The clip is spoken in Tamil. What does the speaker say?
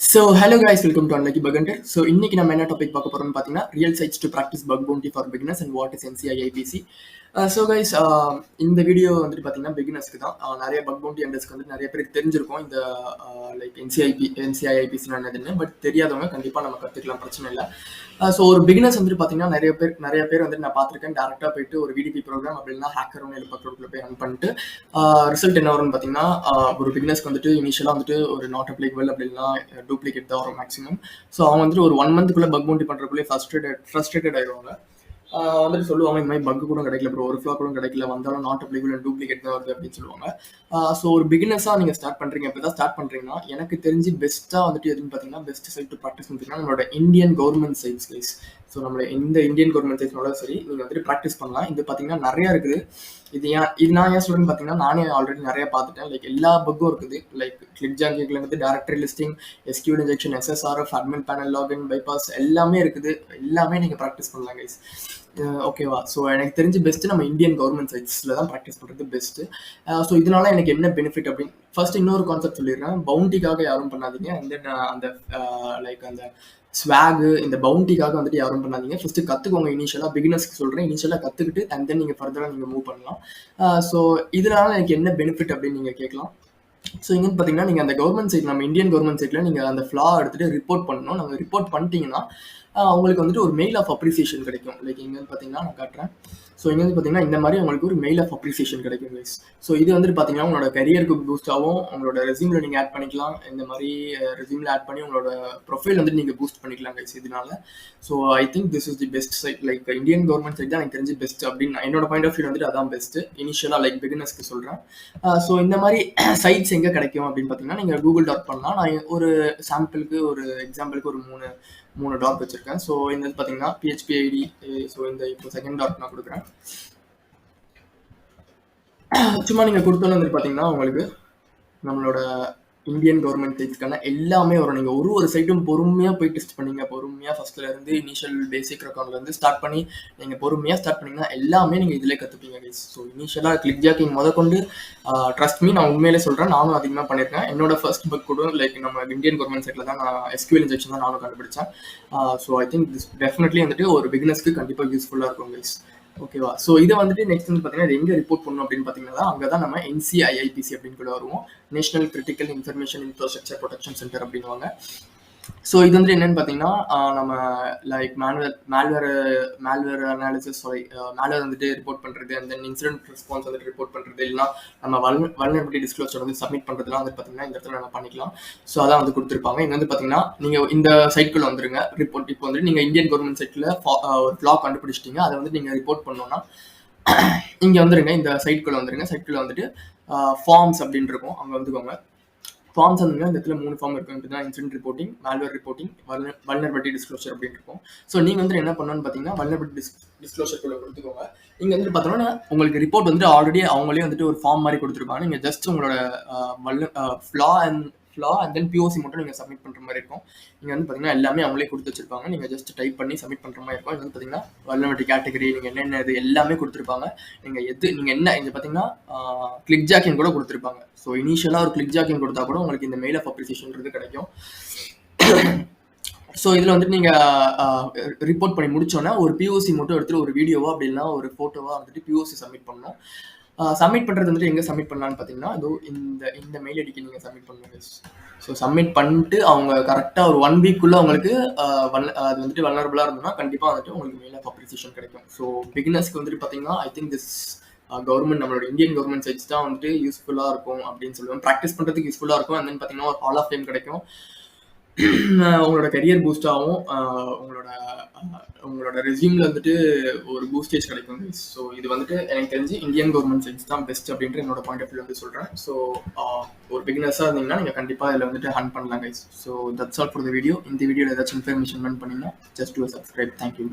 Hello guys, welcome to Unlucky Bug Hunter. இன்னைக்கு நம்ம என்ன டாபிக் பார்க்க போறோம்னு பார்த்தீங்கன்னா real sites to practice bug bounty for beginners and what is NCIIPC. இந்த வீடியோ வந்துட்டு பார்த்தீங்கன்னா பிகினர்ஸ்க்கு தான். நிறைய பக் பவுண்டி ஹண்டர்ஸ்க்கு வந்து நிறைய பேருக்கு தெரிஞ்சிருக்கும் இந்த லைக் NCIIPC என்னதுன்னு. பட் தெரியாதவங்க கண்டிப்பாக நம்ம கற்றுக்கலாம், பிரச்சனை இல்லை. ஒரு பிகினர்ஸ் வந்துட்டு பார்த்தீங்கன்னா நிறைய பேர் வந்துட்டு நான் பார்த்துருக்கேன். டேரெக்டாக போயிட்டு ஒரு VDP ப்ரோக்ராம் அப்படின்னா ஹேக்கர் ஒன்று பக்கத்துல போய் ரன் பண்ணிட்டு ரிசல்ட் என்ன வரும்னு பார்த்தீங்கன்னா ஒரு பிகினர்ஸ்க்கு வந்துட்டு இனிஷியலாக வந்துட்டு ஒரு நாட் அப்ளிகபிள் அப்படின்னா டூப்ளிகேட் தான் வரும் மேக்ஸிமம். ஸோ அவங்க வந்துட்டு ஒரு 1 மந்த்க்குள்ளே பக் பவுண்டி பண்ணுறதுக்குள்ளே ஃப்ரஸ்ட்ரேட்டட் ஆயிடுவாங்க. வந்துட்டு சொல்லுவாங்க இந்த மாதிரி பக்கு கூட கிடைக்கல, ப்ரோ ஒரு ஃப்ளா கூட கிடைக்கல, வந்தாலும் நாட் அப்ளிகபிள் அண்ட் டூப்ளிகேட் தான் வருது அப்படின்னு சொல்லுவாங்க. ஒரு பிகினர்ஸாக நீங்கள் ஸ்டார்ட் பண்ணுறீங்க, இப்போ தான் ஸ்டார்ட் பண்ணுறீங்கன்னா எனக்கு தெரிஞ்சு பெஸ்ட்டாக வந்துட்டு எதுன்னு பார்த்தீங்கன்னா பெஸ்ட் சைட் டு ப்ராக்டிஸ் பண்ணிங்கன்னா நம்மளோட Indian government sites guys. So நம்மளோட இந்த இந்தியன் கவர்மெண்ட் சைட்ஸ்னால சரி நீங்கள் வந்துட்டு ப்ராக்டிஸ் பண்ணலாம். இது பார்த்தீங்கன்னா நிறையா இருக்குது. இது நான் ஏன் சொல்றேன்னு பார்த்தீங்கன்னா நானே ஆல்ரெடி நிறைய பார்த்துட்டேன். லைக் எல்லா பக்கும் இருக்குது. லைக் கிளிக் ஜாங்கிங்ல இருந்து directory listing, SQL injection, SSRF, admin panel login, bypass எல்லாமே இருக்குது. எல்லாமே நீங்கள் ப்ராக்டிஸ் பண்ணலாம் கைஸ். ஓகேவா? ஸோ எனக்கு தெரிஞ்சு பெஸ்ட்டு நம்ம இந்தியன் கவர்மெண்ட் சைட்ஸில் தான் ப்ராக்டிஸ் பண்ணுறது பெஸ்ட்டு. ஸோ இதனால எனக்கு என்ன பெனிஃபிட் அப்படின்னு ஃபர்ஸ்ட் இன்னொரு கான்செப்ட் சொல்லிடுறேன். பவுண்டிக்காக யாரும் பண்ணாதீங்க. அண்ட் தென் அந்த லைக் அந்த ஸ்வாகு இந்த பவுண்டிக்காக வந்துட்டு யாரும் பண்ணாதீங்க. ஃபர்ஸ்ட் கற்றுக்கோங்க. இனிஷியலாக பிகினர்ஸ்க்கு சொல்கிறேன், இனிஷியலாக கற்றுக்கிட்டு அண்ட் தென் நீங்கள் ஃபர்தராக நீங்கள் மூவ் பண்ணலாம். ஸோ இதனால எனக்கு என்ன பெனிஃபிட் அப்படின்னு நீங்கள் கேட்கலாம். ஸோ இங்கே பார்த்தீங்கன்னா நீங்கள் அந்த கவர்மெண்ட் சைட் நம்ம இந்தியன் கவர்மெண்ட் சைட்டில் நீங்கள் அந்த ஃப்ளா எடுத்துகிட்டு ரிப்போர்ட் பண்ணணும். நம்ம ரிப்போர்ட் பண்ணிட்டீங்கன்னா உங்களுக்கு வந்துட்டு ஒரு மெயில் ஆஃப் அப்ரிசியேஷன் கிடைக்கும். லைக் இங்கே பார்த்தீங்கன்னா நான் காட்டுறேன். ஸோ இங்கே வந்து பார்த்தீங்கன்னா இந்த மாதிரி உங்களுக்கு ஒரு மெயில் ஆஃப் அப்ரிசியேஷன் கிடைக்கும் கைஸ். ஸோ இது வந்துட்டு பார்த்தீங்கன்னா உங்களோட கரியருக்கு பூஸ்டாகவும் உங்களோட ரெஸ்யூமில் நீங்கள் ஆட் பண்ணிக்கலாம். இந்த மாதிரி ரெஸ்யூமில் ஆட் பண்ணி உங்களோட ப்ரொஃபைல் வந்துட்டு நீங்கள் பூஸ்ட் பண்ணிக்கலாம் கைஸ் இதனால. So I think this is the best site. Like Indian government site தான் எனக்கு தெரிஞ்சு பெஸ்ட் அப்படின்னு என்னோட பாயிண்ட் ஆஃப் வியூ வந்துட்டு அதான் பெஸ்ட்டு. இனிஷியலாக லைக் பிகினர்ஸ்க்கு சொல்கிறேன். ஸோ இந்த மாதிரி சைட்ஸ் எங்கே கிடைக்கும் அப்படின்னு பார்த்தீங்கன்னா நீங்கள் கூகுள் டாட் பண்ணலாம். நான் ஒரு சாம்பிளுக்கு ஒரு எக்ஸாம்பிளுக்கு ஒரு மூணு டாட் வச்சிருக்கேன். ஸோ இந்த பார்த்தீங்கன்னா PHP ID. ஸோ இந்த இப்போ செகண்ட் டாட் நான் கொடுக்குறேன். சும்மா நீங்கள் கொடுத்தோன்னு வந்து பார்த்தீங்கன்னா உங்களுக்கு நம்மளோட இந்தியன் கவர்மெண்ட் சைட்ஸ்க்கான எல்லாமே வரும். நீங்கள் ஒரு சைட்டும் பொறுமையாக போய் டெஸ்ட் பண்ணீங்க, பொறுமையாக ஃபர்ஸ்ட்லேருந்து இனிஷியல் பேசிக் அக்கௌண்ட்லேருந்து ஸ்டார்ட் பண்ணி நீங்கள் பொறுமையாக ஸ்டார்ட் பண்ணிங்கன்னா எல்லாமே நீங்கள் இதிலே கற்றுப்பீங்க கைஸ். ஸோ இனிஷியலாக கிளிக் ஜாக்கிங் முதற்கொண்டு ட்ரஸ்ட் மீ நான் உண்மையிலே சொல்கிறேன், நானும் அதிகமாக பண்ணியிருக்கேன். என்னோட ஃபர்ஸ்ட் புக் கூட லைக் நம்ம இந்தியன் கவர்மெண்ட் சைட்டில் தான் நான் SQL இன்ஜெக்ஷன் தான் நானும் கண்டுபிடிச்சேன். So I think this definitely வந்துட்டு ஒரு பிகினர்ஸ்க்கு கண்டிப்பாக யூஸ்ஃபுல்லாக இருக்கும் கைஸ். ஓகேவா? ஸோ இதை வந்துட்டு நெக்ஸ்ட் வந்து பார்த்தீங்கன்னா இது எங்கே ரிப்போர்ட் பண்ணணும் அப்படின்னு பார்த்தீங்கன்னா அங்கே தான் நம்ம NCIIPC அப்படின்னு கூட வருவோம். National critical information infrastructure protection centre அப்படின்வாங்க. ஸோ இது வந்துட்டு என்னன்னு பார்த்தீங்கன்னா நம்ம லைக் மேல்வேர் அனாலிசிஸ் மேல்வேர் வந்துட்டு ரிப்போர்ட் பண்ணுறது, அண்ட் தென் இன்சிடென்ட் ரெஸ்பான்ஸ் வந்துட்டு ரிப்போர்ட் பண்ணுறது, இல்லைனா நம்ம வல்னரபிலிட்டி டிஸ்க்ளோசர் வந்து சப்மிட் பண்ணுறதுலாம் வந்து பார்த்தீங்கன்னா இந்த இடத்துல நம்ம பண்ணிக்கலாம். ஸோ அதான் வந்து கொடுத்துருப்பாங்க. இங்கே வந்து பார்த்தீங்கன்னா நீங்கள் இந்த சைட்குள்ளே வந்துருங்க. ரிப்போர்ட் இப்போ வந்துட்டு நீங்கள் இந்தியன் கவர்மெண்ட் சைட்டில் ஒரு ஃப்ளா கண்டுபிடிச்சிட்டிங்க, அதை வந்து நீங்கள் ரிப்போர்ட் பண்ணோன்னா இங்கே வந்துருங்க. இந்த சைட்குள்ளே வந்துருங்க. சைட்குள்ளே வந்துட்டு ஃபார்ம்ஸ் அப்படின்னு இருக்கும், அங்கே வந்துக்கோங்க. ஃபார்ம்ஸ் வந்து இந்த இடத்துல 3 ஃபார்ம் இருக்கும். இப்படி தான் incident reporting, malware reporting, vulnerability disclosure அப்படின்னு இருக்கும். ஸோ நீங்கள் வந்துட்டு என்ன பண்ணணும்னு பார்த்தீங்கன்னா வல்னரபிலிட்டி டிஸ்க்ளோசருக்குள்ள கொடுத்துக்கோங்க. இங்கே வந்துட்டு பார்த்தோன்னா உங்களுக்கு ரிப்போர்ட் வந்துட்டு ஆல்ரெடி அவங்களே வந்துட்டு ஒரு ஃபார்ம் மாதிரி கொடுத்துருப்பாங்க. நீங்கள் ஜஸ்ட் உங்களோட ஃப்ளா அண்ட் தென் POC மட்டும் நீங்கள் சப்மிட் பண்ணுற மாதிரி இருக்கும். இங்கே வந்து பார்த்தீங்கன்னா எல்லாமே அவங்களே கொடுத்து வச்சிருப்பாங்க. நீங்கள் ஜஸ்ட் டைப் பண்ணி சப்மிட் பண்ணுற மாதிரி இருக்கும். இது வந்து பார்த்தீங்கன்னா வல்னரபிலிட்டி கேட்டகரி நீங்கள் என்னென்ன இது எல்லாமே கொடுத்துருப்பாங்க. நீங்கள் என்ன இங்கே பார்த்தீங்கன்னா கிளிக் ஜாக்கிங் கூட கொடுத்துருப்பாங்க. ஸோ இனிஷியலாக ஒரு கிளிக் ஜாக்கிங் கொடுத்தா கூட உங்களுக்கு இந்த மெயில் ஆஃப் அப்ரிசியேஷன்றது கிடைக்கும். ஸோ இதில் வந்துட்டு நீங்கள் ரிப்போர்ட் பண்ணி முடிச்சோன்னா ஒரு POC மட்டும் எடுத்துகிட்டு ஒரு வீடியோவோ அப்படின்னா ஒரு ஃபோட்டோவாக வந்துட்டு POC சப்மிட் பண்ணணும். சப்மிட் பண்ணுறது வந்துட்டு எங்கே சப்மிட் பண்ணலான்னு பார்த்தீங்கன்னா அதோ இந்த மெயில் ஐடிக்கு நீங்கள் சப்மிட் பண்ணுங்க. ஸோ சப்மிட் பண்ணிட்டு அவங்க கரெக்டாக ஒரு 1 வீக்குள்ளே உங்களுக்கு அது வந்துட்டு வல்னரபிளாக இருந்ததுன்னா கண்டிப்பாக வந்துட்டு உங்களுக்கு மெயில் ஆஃப் அப்ரிசியேஷன் கிடைக்கும். ஸோ பிகினர்ஸ்க்கு வந்துட்டு பார்த்தீங்கன்னா ஐ திங்க் திஸ் கவர்மெண்ட் நம்மளோட இந்தியன் கவர்மெண்ட் சைட்ஸ் தான் வந்துட்டு யூஸ்ஃபுல்லாக இருக்கும் அப்படின்னு சொல்லுவேன். ப்ராக்டிஸ் பண்ணுறதுக்கு யூஸ்ஃபுல்லாக இருக்கும். அண்ட் தென் பார்த்தீங்கன்னா ஒரு ஹால் ஆஃப் ஃபேம் கிடைக்கும். உங்களோட கரியர் பூஸ்ட் ஆகும். உங்களோட ரெஸ்யூமில் வந்துட்டு ஒரு பூஸ்டேஜ் கிடைக்கும். ஸோ இது வந்துட்டு எனக்கு தெரிஞ்சு இந்தியன் கவர்மெண்ட் சைட்ஸ் தான் பெஸ்ட் அப்படின்ற என்னோட பாயிண்ட் ஆஃப் வியூ வந்து சொல்கிறேன். ஸோ ஒரு பிகினர்ஸாக இருந்தீங்கன்னா நீங்கள் கண்டிப்பாக இதில் வந்துட்டு ஹன் பண்ணலாம் guys. So that's all for the video. இந்த வீடியோவில் ஏதாச்சும் இன்ஃபர்மேஷன் பண்ணீங்கன்னா ஜஸ்ட் டு சப்ஸ்கிரைப். தேங்க்யூ.